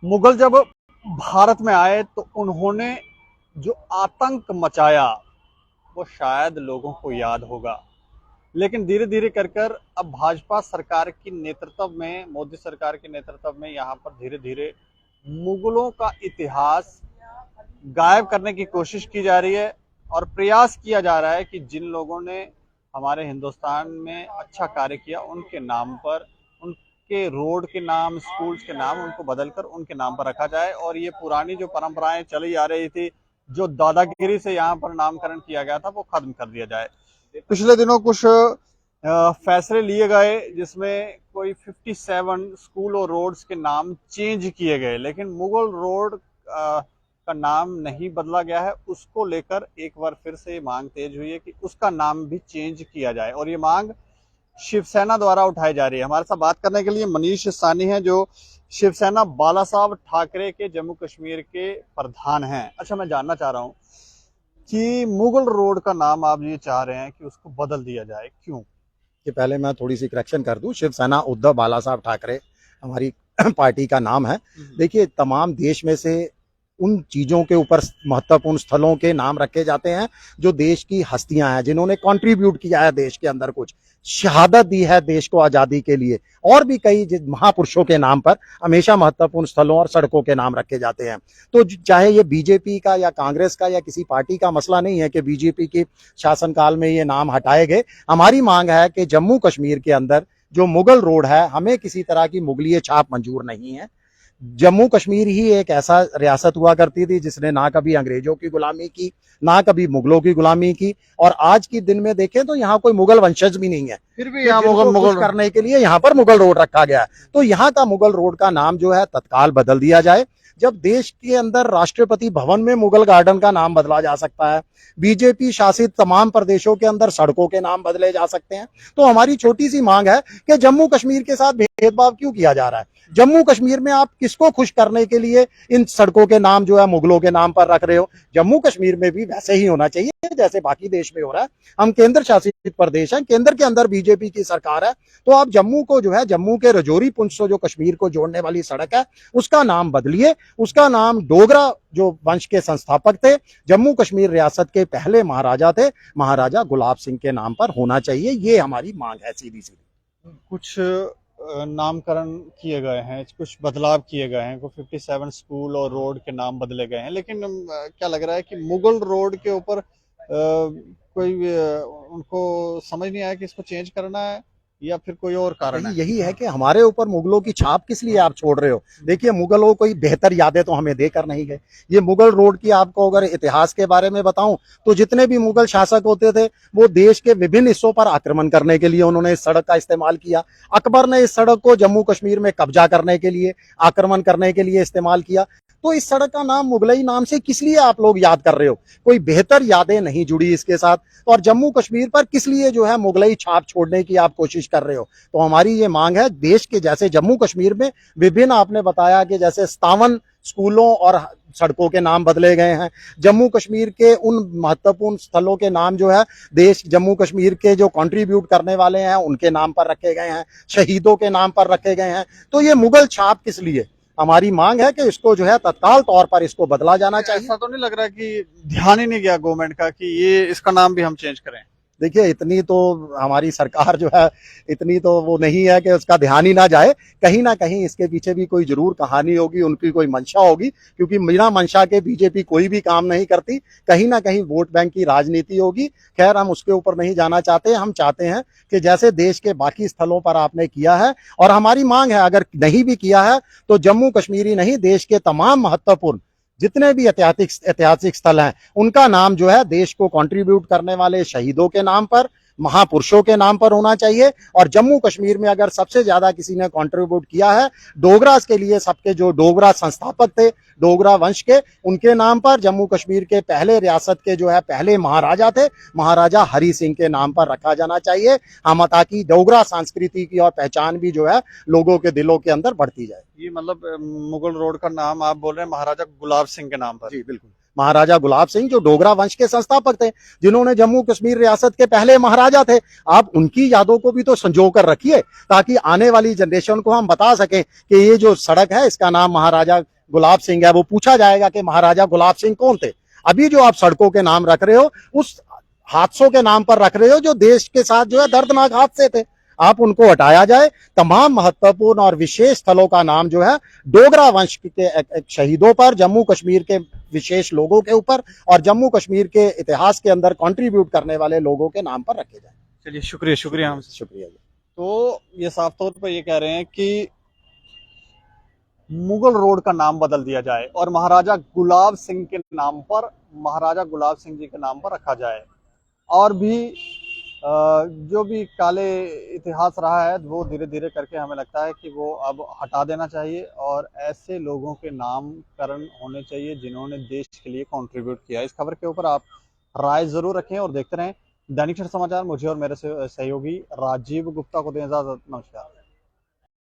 मुगल जब भारत में आए तो उन्होंने जो आतंक मचाया वो शायद लोगों को याद होगा। लेकिन धीरे धीरे कर कर अब भाजपा सरकार की नेतृत्व में, मोदी सरकार के नेतृत्व में यहाँ पर धीरे धीरे मुगलों का इतिहास गायब करने की कोशिश की जा रही है और प्रयास किया जा रहा है कि जिन लोगों ने हमारे हिंदुस्तान में अच्छा कार्य किया उनके नाम पर, उनके रोड के नाम, स्कूल्स के नाम उनको बदलकर उनके नाम पर रखा जाए और ये पुरानी जो परंपराएं चली आ रही थी, जो दादागिरी से यहाँ पर नामकरण किया गया था, वो खत्म कर दिया जाए। पिछले दिनों कुछ फैसले लिए गए जिसमें कोई 57 स्कूल और रोड्स के नाम चेंज किए गए, लेकिन मुगल रोड का नाम नहीं बदला गया है। उसको लेकर एक बार फिर से मांग तेज हुई है कि उसका नाम भी चेंज किया जाए और ये मांग शिवसेना द्वारा उठाई जा रही है। हमारे साथ बात करने के लिए मनीष सानी हैं, जो शिवसेना बाला साहब ठाकरे के जम्मू कश्मीर के प्रधान हैं। अच्छा, मैं जानना चाह रहा हूँ कि मुगल रोड का नाम आप ये चाह रहे हैं कि उसको बदल दिया जाए, क्यों? कि पहले मैं थोड़ी सी करेक्शन कर दूं, शिवसेना उद्धव बाला साहब ठाकरे हमारी पार्टी का नाम है। देखिए, तमाम देश में से उन चीज़ों के ऊपर महत्वपूर्ण स्थलों के नाम रखे जाते हैं जो देश की हस्तियां हैं, जिन्होंने कंट्रीब्यूट किया है देश के अंदर, कुछ शहादत दी है देश को आज़ादी के लिए, और भी कई महापुरुषों के नाम पर हमेशा महत्वपूर्ण स्थलों और सड़कों के नाम रखे जाते हैं। तो चाहे ये बीजेपी का या कांग्रेस का या किसी पार्टी का मसला नहीं है कि बीजेपी के शासनकाल में ये नाम हटाए गए। हमारी मांग है कि जम्मू कश्मीर के अंदर जो मुगल रोड है, हमें किसी तरह की मुगलीय छाप मंजूर नहीं है। जम्मू कश्मीर ही एक ऐसा रियासत हुआ करती थी जिसने ना कभी अंग्रेजों की गुलामी की, ना कभी मुगलों की गुलामी की, और आज के दिन में देखें तो यहाँ कोई मुगल वंशज भी नहीं है, फिर भी यहाँ मुगल करने के लिए यहाँ पर मुगल रोड रखा गया है। तो यहाँ का मुगल रोड का नाम जो है तत्काल बदल दिया जाए। जब देश के अंदर राष्ट्रपति भवन में मुगल गार्डन का नाम बदला जा सकता है, बीजेपी शासित तमाम प्रदेशों के अंदर सड़कों के नाम बदले जा सकते हैं, तो हमारी छोटी सी मांग है कि जम्मू कश्मीर के साथ भेदभाव क्यों किया जा रहा है? जम्मू कश्मीर में आप किसको खुश करने के लिए इन सड़कों के नाम जो है मुगलों के नाम पर रख रहे हो? जम्मू कश्मीर में भी वैसे ही होना चाहिए जैसे बाकी देश में हो रहा है। हम केंद्र शासित प्रदेश हैं, केंद्र के अंदर बीजेपी की सरकार है, तो आप जम्मू को जो है, जम्मू के रजौरी पुंछ से जो कश्मीर को जोड़ने वाली सड़क है, उसका नाम बदलिए। उसका नाम डोगरा जो वंश के संस्थापक थे, जम्मू कश्मीर रियासत के पहले महाराजा थे, महाराजा गुलाब सिंह के नाम पर होना चाहिए। ये हमारी मांग है सीधी सीधी। कुछ नामकरण किए गए हैं, कुछ बदलाव किए गए हैं, कोई 57 स्कूल और रोड के नाम बदले गए हैं, लेकिन क्या लग रहा है कि मुगल रोड के ऊपर कोई उनको समझ नहीं आया कि इसको चेंज करना है या फिर कोई और कारण है? यही है कि हमारे ऊपर मुगलों की छाप किस लिए आप छोड़ रहे हो? देखिए, मुगलों कोई बेहतर यादें तो हमें देकर नहीं गए। ये मुगल रोड की आपको अगर इतिहास के बारे में बताऊं तो जितने भी मुगल शासक होते थे वो देश के विभिन्न हिस्सों पर आक्रमण करने के लिए उन्होंने इस सड़क का इस्तेमाल किया। अकबर ने इस सड़क को जम्मू कश्मीर में कब्जा करने के लिए, आक्रमण करने के लिए इस्तेमाल किया। तो इस सड़क का नाम मुगलई नाम से किस लिए आप लोग याद कर रहे हो? कोई बेहतर यादें नहीं जुड़ी इसके साथ, और जम्मू कश्मीर पर किस लिए जो है मुगलई छाप छोड़ने की आप कोशिश कर रहे हो? तो हमारी ये मांग है, देश के जैसे जम्मू कश्मीर में विभिन्न, आपने बताया कि जैसे 57 स्कूलों और सड़कों के नाम बदले गए हैं, जम्मू कश्मीर के उन महत्वपूर्ण स्थलों के नाम जो है देश जम्मू कश्मीर के जो कंट्रीब्यूट करने वाले हैं उनके नाम पर रखे गए हैं, शहीदों के नाम पर रखे गए हैं। तो ये मुगल छाप किस लिए? हमारी मांग है कि इसको जो है तत्काल तौर पर इसको बदला जाना चाहिए। ऐसा तो नहीं लग रहा कि ध्यान ही नहीं गया गवर्नमेंट का कि ये इसका नाम भी हम चेंज करें? देखिए, इतनी तो हमारी सरकार जो है, इतनी तो वो नहीं है कि उसका ध्यान ही ना जाए। कहीं ना कहीं इसके पीछे भी कोई जरूर कहानी होगी, उनकी कोई मंशा होगी, क्योंकि बिना मंशा के बीजेपी कोई भी काम नहीं करती। कहीं ना कहीं वोट बैंक की राजनीति होगी। खैर, हम उसके ऊपर नहीं जाना चाहते। हम चाहते हैं कि जैसे देश के बाकी स्थलों पर आपने किया है, और हमारी मांग है अगर नहीं भी किया है तो जम्मू कश्मीर ही नहीं, देश के तमाम महत्वपूर्ण जितने भी ऐतिहासिक स्थल हैं उनका नाम जो है देश को कंट्रीब्यूट करने वाले शहीदों के नाम पर, महापुरुषों के नाम पर होना चाहिए। और जम्मू कश्मीर में अगर सबसे ज्यादा किसी ने कंट्रीब्यूट किया है डोगरास के लिए, सबके जो डोगरा संस्थापक थे डोगरा वंश के, उनके नाम पर, जम्मू कश्मीर के पहले रियासत के जो है पहले महाराजा थे, महाराजा हरि सिंह के नाम पर रखा जाना चाहिए। हम ताकि डोगरा संस्कृति की और पहचान भी जो है लोगों के दिलों के अंदर बढ़ती जाए। ये मतलब मुगल रोड का नाम आप बोल रहे हैं महाराजा गुलाब सिंह के नाम पर? जी बिल्कुल, महाराजा गुलाब सिंह जो डोगरा वंश के संस्थापक थे, जिन्होंने जम्मू कश्मीर रियासत के पहले महाराजा थे। आप उनकी यादों को भी तो संजो कर रखिए, ताकि आने वाली जनरेशन को हम बता सकें कि ये जो सड़क है इसका नाम महाराजा गुलाब सिंह है। वो पूछा जाएगा कि महाराजा गुलाब सिंह कौन थे। अभी जो आप सड़कों के नाम रख रहे हो, उस हादसों के नाम पर रख रहे हो जो देश के साथ जो है दर्दनाक हादसे थे। आप उनको हटाया जाए। तमाम महत्वपूर्ण और विशेष स्थलों का नाम जो है डोगरा वंश के शहीदों पर, जम्मू कश्मीर के विशेष लोगों के ऊपर और जम्मू कश्मीर के इतिहास के अंदर कंट्रीब्यूट करने वाले लोगों के नाम पर रखे जाए। चलिए, शुक्रिया शुक्रिया हमसे। शुक्रिया जी। तो ये साफ तौर पर ये कह रहे हैं कि मुगल रोड का नाम बदल दिया जाए और महाराजा गुलाब सिंह के नाम पर, महाराजा गुलाब सिंह जी के नाम पर रखा जाए। और भी जो भी काले इतिहास रहा है वो धीरे धीरे करके हमें लगता है कि वो अब हटा देना चाहिए और ऐसे लोगों के नामकरण होने चाहिए जिन्होंने देश के लिए कंट्रीब्यूट किया। इस खबर के ऊपर आप राय जरूर रखें और देखते रहें दैनिक क्षण समाचार। मुझे और मेरे सहयोगी राजीव गुप्ता को दें इजाजत। नमस्कार।